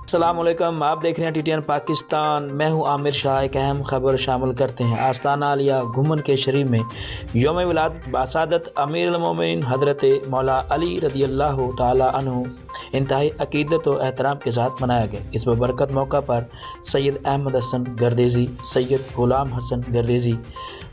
السلام علیکم، آپ دیکھ رہے ہیں TTN پاکستان۔ میں ہوں عامر شاہ۔ ایک اہم خبر شامل کرتے ہیں۔ آستانہ عالیہ گھمن کے شریف میں یوم ولادت باسعادت امیر المومنین حضرت مولا علی رضی اللہ تعالی عنہ انتہائی عقیدت و احترام کے ساتھ منایا گیا۔ اس ببرکت موقع پر سید احمد حسن گردیزی، سید غلام حسن گردیزی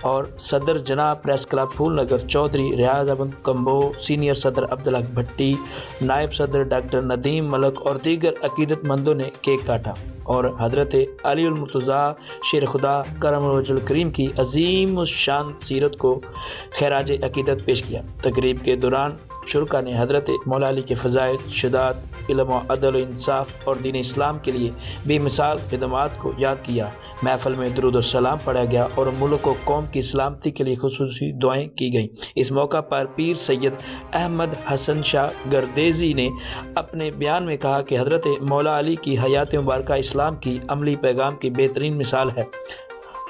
اور صدر جناب پریس کلب پھول نگر چودھری ریاض احمد کمبو، سینئر صدر عبدالحق بھٹی، نائب صدر ڈاکٹر ندیم ملک اور دیگر عقیدت مندوں نے کیک کاٹا اور حضرت علی المرتضیٰ شیر خدا کرم الوجہ الکریم کی عظیم الشان سیرت کو خراج عقیدت پیش کیا۔ تقریب کے دوران شرکا نے حضرت مولا علی کے فضائل، شجاعت، علم و عدل و انصاف اور دین اسلام کے لیے بے مثال خدمات کو یاد کیا۔ محفل میں درود و سلام پڑھا گیا اور ملک و قوم کی سلامتی کے لیے خصوصی دعائیں کی گئیں۔ اس موقع پر پیر سید احمد حسن شاہ گردیزی نے اپنے بیان میں کہا کہ حضرت مولا علی کی حیات مبارکہ اسلام کی عملی پیغام کی بہترین مثال ہے۔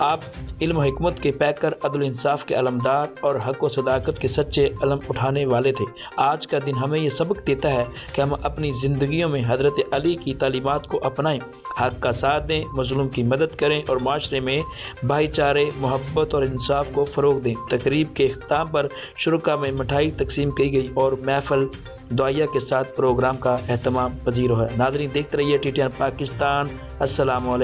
آپ علم و حکمت کے پیکر، عدل و انصاف کے علمدار اور حق و صداقت کے سچے علم اٹھانے والے تھے۔ آج کا دن ہمیں یہ سبق دیتا ہے کہ ہم اپنی زندگیوں میں حضرت علی کی تعلیمات کو اپنائیں، حق کا ساتھ دیں، مظلوم کی مدد کریں اور معاشرے میں بھائی چارے، محبت اور انصاف کو فروغ دیں۔ تقریب کے اختتام پر شرکا میں مٹھائی تقسیم کی گئی اور محفل دعائیہ کے ساتھ پروگرام کا اہتمام پذیر ہوا۔ ناظرین، دیکھتے رہیے TTN پاکستان۔ السلام علیکم۔